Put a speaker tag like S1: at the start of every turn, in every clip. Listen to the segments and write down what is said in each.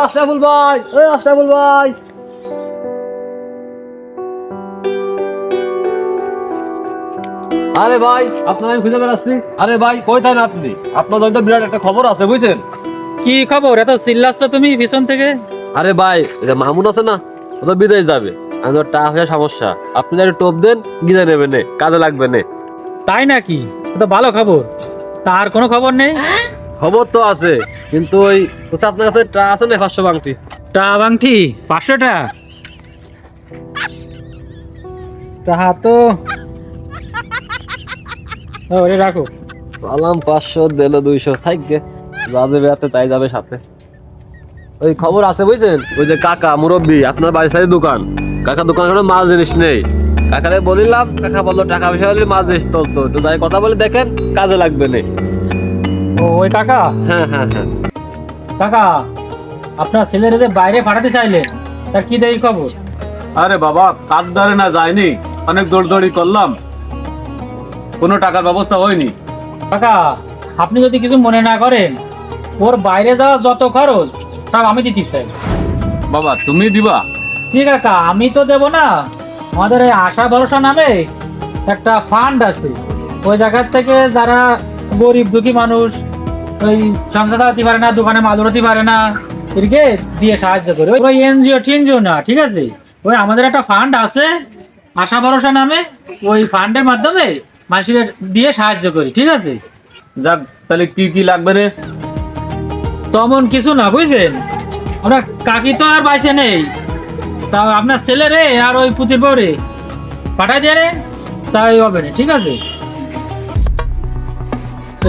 S1: আশরাফুল ভাই, ওই আশরাফুল ভাই। আরে ভাই, আপনার আমি খুঁজে বেড়াচ্ছি। আরে ভাই, কই থাকেন আপনি? আপনার জন্য বিরাট একটা খবর আছে, বুঝছেন?
S2: কি খবর? এত চিল্লাচ্ছ তুমি পিছন থেকে?
S1: আরে ভাই, এটা মামুন আছে না, ও তো বিদেশ যাবে। আমি তো টাকা পয়সা সমস্যা, আপনি যদি টোপ দেন গিয়ে নেবেন, কাজে লাগবে না।
S2: তাই নাকি? এ তো ভালো খবর। তার কোনো খবর নেই?
S1: খবর তো আছে, কিন্তু ওই হচ্ছে আপনার কাছে টাকা আছে না 500 বাংটি?
S2: টা বাংটি 500 টাকা? তাহা তো ওরে রাখো।
S1: আলাম 500 দিল 200 থাকবে, যাবে বেড়াতে তাই যাবে সাথে। ওই খবর আছে বুঝছেন, ওই যে কাকা মুরব্বী আপনার বাড়ির সাথে দোকান, কাকা দোকানে কোনো মাল জিনিস নেই। কাকারে বলিলাম, কাকা বললো টাকা পয়সা হলে মাল জিনিস তুলতো, একটু যাই কথা বলে দেখেন, কাজে লাগবে না।
S2: ও ওই কাকা?
S1: হ্যাঁ হ্যাঁ হ্যাঁ।
S2: কাকা, আপনার ছেলের যে বাইরে পাঠাতে চাইলেন, তার কি দেই খবর?
S3: আরে বাবা, কাজ ধরে না যায়নি, অনেক দৌড়দৌড়ি করলাম, কোনো টাকার ব্যবস্থা হয়নি।
S2: কাকা, আপনি যদি কিছু মনে না করেন, ওর বাইরে যাওয়া যত খরচ সব আমি দিতে চাই।
S3: বাবা তুমি দিবা?
S2: ঠিক কাকা, আমি তো দেব না। আমাদের এই আশা ভরসা নামে একটা ফান্ড আছে, ওই জায়গার থেকে যারা গরিব দুঃখী মানুষ, ওই সংসার চালাতে পারে না, দোকানে মাল উঠাতে পারে না, এদিকে দিয়ে সাহায্য করে। ওই এনজিও টিএনজিও না, ঠিক আছে? ওই আমাদের একটা ফান্ড আছে আশা ভরসা নামে, ওই ফান্ডের মাধ্যমে মানুষের দিয়ে সাহায্য করি, ঠিক আছে?
S3: যাক, তাহলে কি কি লাগবে রে?
S2: তেমন কিছু না, বুঝছেন? আমরা কাকি তো আর বাইসে নেই, তা আপনার ছেলে রে আর ওই পুতির বউ রে পাঠাই দিয়ে রে, তাই হবে না, ঠিক আছে?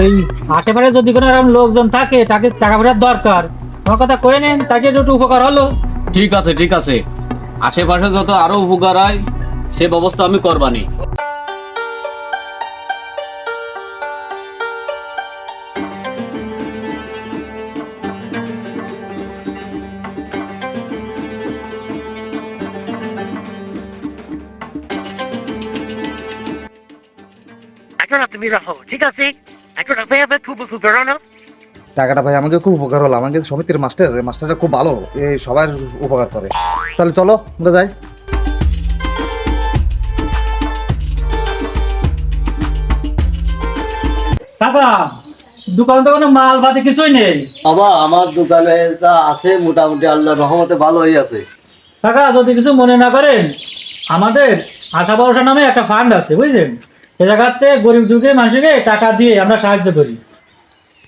S2: এই আশেপাশে যদি কোনো এরকম লোকজন থাকে, তাকে টাকা পয়সার দরকার, আমার কথা কয়ে নেন, তাকে একটু উপকার হলো।
S3: ঠিক আছে ঠিক আছে, আশেপাশে যত আরো উপকার হয় সে ব্যবস্থা আমি করবানি।
S4: এখন তুমি রাখো, ঠিক আছে? এখন আপনি হবে খুব উপকার না?
S5: টাকাটা ভাই আমাকে খুব উপকার হলো, আমাকে সমিতির মাস্টারটা খুব ভালো, এই সবার উপকার করে। তাহলে চলো আমরা যাই।
S2: কাকা, দোকানে তো কোনো মাল বাদে কিছুই নেই।
S1: বাবা, আমার দোকানে যা আছে মোটামুটি আল্লাহর রহমতে ভালোই আছে।
S2: কাকা, যদি কিছু মনে না করেন, আমাদের আশা ভরসা নামে একটা ফান্ড আছে, বুঝছেন? এ জায়গাতে গরিব দুঃখী মানুষকে টাকা দিয়ে আমরা সাহায্য করি,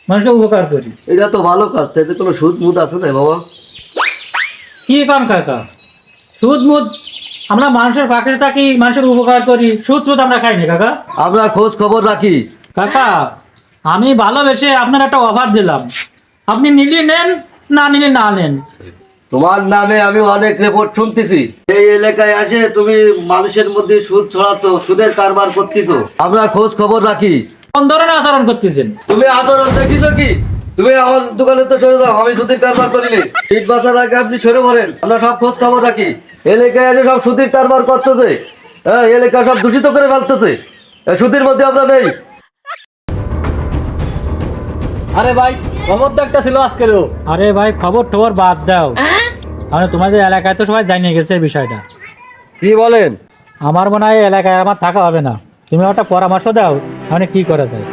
S2: মানুষকে উপকার করি।
S1: এটা তো ভালো কাজ, এতে কোনো সুদ মুদ আছে না বাবা?
S2: কি কারণ কাকা? সুদ মুদ? আমরা মানুষের পাশে থাকি, মানুষের উপকার করি, সুদ সুদ আমরা খাই না কাকা।
S1: আমরা খোঁজ খবর রাখি।
S2: কাকা, আমি ভালোবেসে আপনার একটা অফার দিলাম, আপনি নিলে নেন, না নিলে না নেন।
S1: তোমার নামে আমি অনেক রিপোর্ট শুনতেছি, এই এলাকায় আসে তুমি মানুষের মধ্যে সুদ ছড়াচ্ছ, সুদের কারবার করতেছো। আমরা খোঁজ খবর রাখি।
S2: কোন ধরনের আচরণ করতেছেন?
S1: তুমি আচরণ দেখিছো কি? তুমি আমার দোকানে তো সরে যাও, আমি সুদের কারবার করিনি। ইট বাসার আগে আপনি সরে পড়েন, আমরা সব খোঁজ খবর রাখি। এলাকায় এসে সব সুদের কারবার করতেছে, হ্যাঁ, এলাকা সব দূষিত করে ফেলতেছে, সুদের মধ্যে আমরা নেই। আরে ভাই, খবর তো একটা ছিল আজকেরও।
S2: আরে ভাই, খবর টবর বাদ দাও, মানে তোমাদের এলাকায় তো সবাই জানিয়ে গেছে এই বিষয়টা।
S1: কি বলেন?
S2: আমার মনে হয় এই এলাকায় আমার থাকা হবে না, তুমি একটা পরামর্শ দাও, মানে কি করা যায়?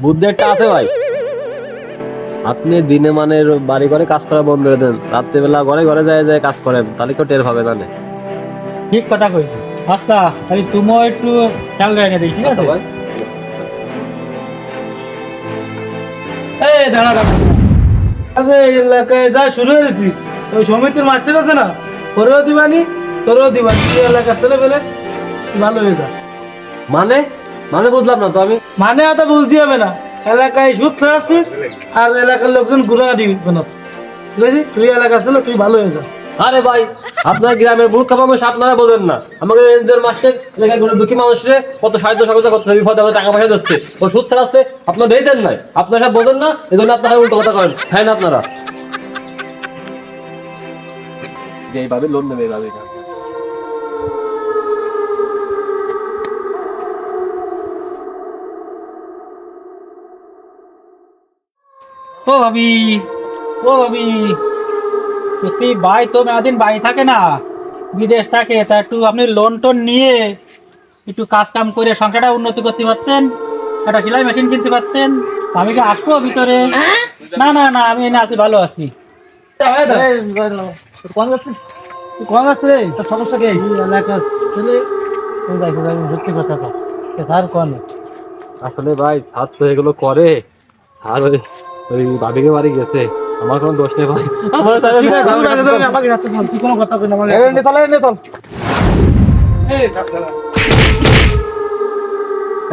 S1: বুদ্ধি একটা আছে ভাই, আপনি দিনে মানে বাড়ি ঘরে কাজ করা বন্ধ করে দেন, রাত্রেবেলা ঘরে ঘরে যায় যায় কাজ করেন, তাহলে কেউ টের পাবে না।
S2: ঠিক কথা কইছো। আচ্ছা, তাহলে তুমিও একটু খেয়াল রেখে দিই, ঠিক আছে?
S1: ভাই,
S6: এই দাঁড়া দাঁড়া, আরে এলাকায় যা শুরু হয়েছি, ওই সমিতির মাস্টার আছে না, ওরেও দিবানি, তোরেও দিবানি, তুই এলাকার ছেলে পেলে ভালো হয়ে যা।
S1: মানে মানে বুঝলাম না তো আমি।
S6: মানে এত বুঝতে হবে না, এলাকায় সুদ ছড়াচ্ছিস আর এলাকার লোকজন ঘুরে দিবি বানাচ্ছিস, বুঝলি? তুই এলাকার ছেলে, তুই ভালো হয়ে যা।
S1: আরে ভাই, আপনার গ্রামের মূর্খ মানুষ আপনারা বোঝেন না, আমাকে এনজিওর মাস্টার এলাকায় কোনো দুঃখী মানুষের কত সাহায্য সহযোগিতা করতে বিপদে আপনি টাকা পয়সা দিচ্ছে, ও সুদ ছাড়াচ্ছে, আপনারা দেখছেন নাই, আপনারা সব বোঝেন না, এই জন্য আপনারা উল্টো কথা করেন, তাই না? আপনারা এইভাবে লোন নেবে, এইভাবে না।
S2: ও ভাবি, ও ভাবি, কিসি ভাই তো মেয়াদিন বাড়ি থাকে না, বিদেশ থাকে, তা একটু আপনি লোন টোন নিয়ে একটু কাজ কাম করে সংসারটা উন্নতি করতে পারতেন, একটা সেলাই মেশিন কিনতে পারতেন। আমি কি আসবো ভিতরে? না না না, আমি এনে আছি, ভালো আছি।
S6: কোন আছে রে? তোর সমস্যা কি? এলাকা ছেলে সত্যি কথা কর, স্যার কোন
S1: আসলে ভাই ছাদ তো এগুলো করে, আর ওই ভাবিকে বাড়ি গেছে, আমার কোনো দোষ নেই ভাই। আমার
S6: আমাকে রাখতে বল, তুই কোনো কথা কই না আমাকে।
S5: নে চল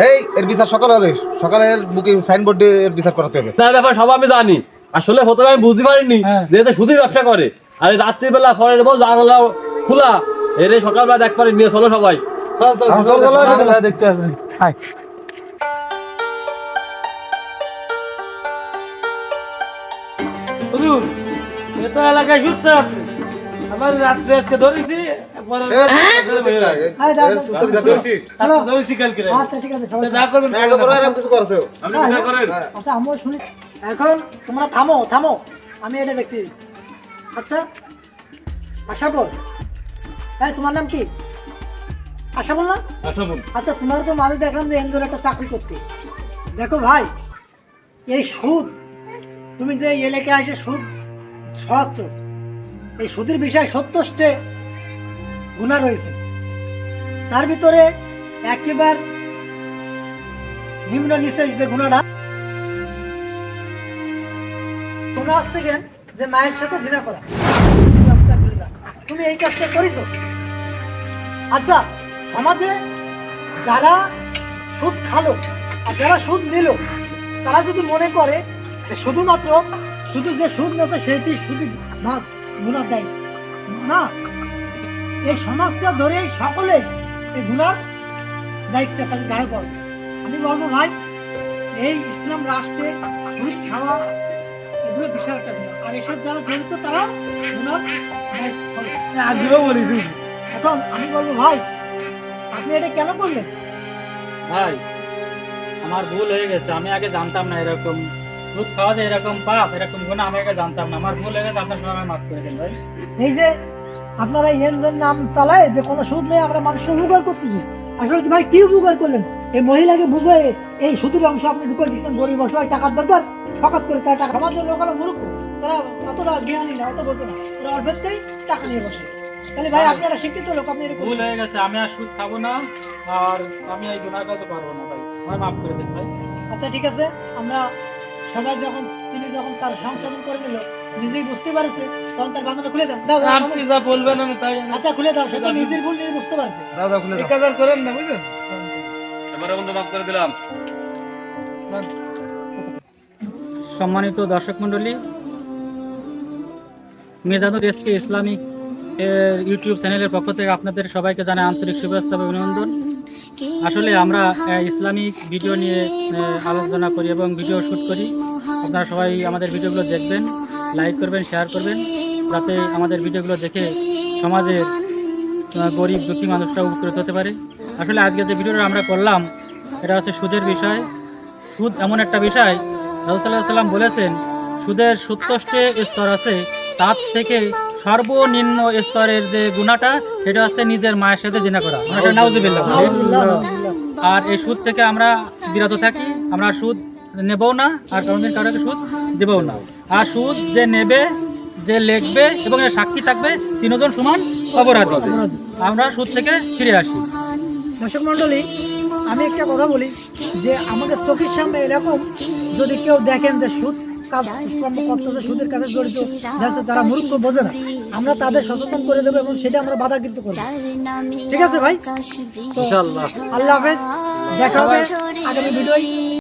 S5: এই এর বিচার সকাল হবে, সকালের বুকে সাইনবোর্ডে এর বিচার করাতে হবে।
S1: তার ব্যাপার সব আমি জানি, আসলে প্রথমে আমি বুঝতে পারিনি
S2: হ্যাঁ।
S1: যে এতে শুধুই ব্যবসা করে। আর রাত্রিবেলা ফরের বল জানালা খোলা, এর সকালবেলা দেখ পারি নিয়ে চলো সবাই।
S6: চল চল
S5: চল, চল, চল, চল।
S6: দেখতে আসবে।
S2: হাই,
S6: হুজুর, এটা এলাকায় ঘুরতে আছে। আমার রাত্রে আজকে ধরেছি, পরে ধরেছি কালকে।
S7: আচ্ছা ঠিক আছে সবাই
S6: যা করবেন
S5: না, একে বড় এরকম কিছু করছে।
S3: আপনি বিচার করেন।
S7: আচ্ছা আমিও শুনি। এখন তোমরা থামো থামো, আমি এটা দেখতে। আচ্ছা আশা বল, হ্যাঁ তোমার নাম কি? আশা বল না?
S3: আসো বোন।
S7: আচ্ছা তোমার তো মাঝে দেখলাম যে এনজোর একটা চাকরি করতে। দেখো ভাই, এই সুদ, তুমি যে এই এলাকায় এসে সুদ ছড়াচ্ছ, এই সুদের বিষয়ে 70টি গুণা রয়েছে। তার ভিতরে একেবারে নিম্ন নিচের যে গুণাটা, তোমরা আসছে কেন যে মায়ের সাথে জিনা করা, তুমি এই কাজটা করেছো। আচ্ছা সমাজে যারা সুদ খালো আর যারা সুদ নিল, তারা যদি মনে করে যে শুধুমাত্র শুধু যে সুদ নেছে সেইটি শুধু ভাগ গুণার দেয় না, এই সমাজটা ধরে সকলে এই গুণার দায়িত্বটা তাদের গাড়ি পড়ে। আমি বলবো ভাই, এই ইসলাম রাষ্ট্রে সুদ খাওয়া এগুলো বিশাল একটা গুণা, আর এসব যারা জড়িত তারা গুণার দায়িত্ব হবে।
S6: আগেও বলেছি।
S7: এখন আমি বলবো ভাই, আপনি এটা কেন করলেন?
S2: ভাই আমার ভুল হয়ে গেছে, আমি আগে জানতাম না এরকম দুধ খাওয়া যায়, এরকম পাপ, এরকম গুণা আমি আগে জানতাম না। আমার ভুল হয়ে গেছে, আপনার সবাই মাফ করে দেন ভাই।
S7: এই যে আপনারা ইয়েনদের নাম চালায় যে কোনো সুদ নেই, আমরা মানুষের উপকার করতেছি। আসলে কি ভাই কি উপকার করলেন? এই মহিলাকে বুঝে এই সুদের অংশ আপনি ঢুকে দিচ্ছেন, গরিব অসহায় টাকার দরকার, ফকাত করে তারা টাকা। সমাজের লোকেরা মূর্খ, তারা অতটা জ্ঞানী না, অত বোঝে না, ওরা অল্পেতেই টাকা নিয়ে বসে। তাহলে ভাই আপনারা শিক্ষিত লোক, আপনি এরকম
S2: ভুল হয়ে গেছে, আমি আর সুদ খাবো না, আর আমি এই গুনার কাজও পারবো না ভাই, আমার মাফ করে দেন ভাই।
S7: আচ্ছা ঠিক আছে, আমরা সবাই যখন তিনি যখন তার সংশোধন করে নিল, নিজেই বুঝতে পারছে, তখন তার বাঁধনটা খুলে দাও। দাও দাও,
S6: আপনি যা বলবেন আমি তাই।
S7: আচ্ছা খুলে দাও, সে তো নিজের ভুল নিজে বুঝতে পারছে।
S5: দাও দাও খুলে
S6: এই
S5: দাও।
S6: কাজ আর করেন না, বুঝলেন?
S3: এবারে বন্ধু মাফ করে দিলাম।
S2: সম্মানিত দর্শক মন্ডলী, মেজানুর এসকে ইসলামিক এর ইউটিউব চ্যানেলের পক্ষ থেকে আপনাদের সবাইকে জানাই আন্তরিক শুভেচ্ছা ও অভিনন্দন। আসলে আমরা ইসলামিক ভিডিও নিয়ে আলোচনা করি এবং ভিডিও শ্যুট করি। আপনারা সবাই আমাদের ভিডিওগুলো দেখবেন, লাইক করবেন, শেয়ার করবেন, যাতে আমাদের ভিডিওগুলো দেখে সমাজের গরিব দুঃখী মানুষরা উপকৃত হতে পারে। আসলে আজকে যে ভিডিওটা আমরা করলাম, এটা হচ্ছে সুদের বিষয়। সুদ এমন একটা বিষয়, রাসূল সাল্লাল্লাহু আলাইহি ওয়াসাল্লাম বলেছেন, সুদের 70টি স্তর আছে, তার থেকে সর্বনিম্ন স্তরের যে গুনাহটা, এটা হচ্ছে নিজের মায়ের সাথে জিনা করা। নাউজুবিল্লাহ। আর এই সুদ থেকে আমরা বিরত থাকি, আমরা সুদ নেবও না, আর কোনোদিন কারোকে সুদ দেবও না। আর সুদ যে নেবে, যে লিখবে এবং এর সাক্ষী থাকবে, তিনজন সমান অপরাধী। আমরা সুদ থেকে ফিরে আসি।
S7: দর্শক মন্ডলী, আমি একটা কথা বলি যে আমাদের চোখের সামনে এরকম যদি কেউ দেখেন যে সুদ কাজ কর্ম করতেছে, সুদের কাজে জড়িত যাচ্ছে, তারা মূর্খ বোঝে না, আমরা তাদের সচেতন করে দেবো এবং সেটা আমরা বাধা কিন্তু করবো। ঠিক আছে ভাই? তো
S1: ইনশাআল্লাহ।
S7: আল্লাহ হাফেজ, দেখা হবে আগামী ভিডিও।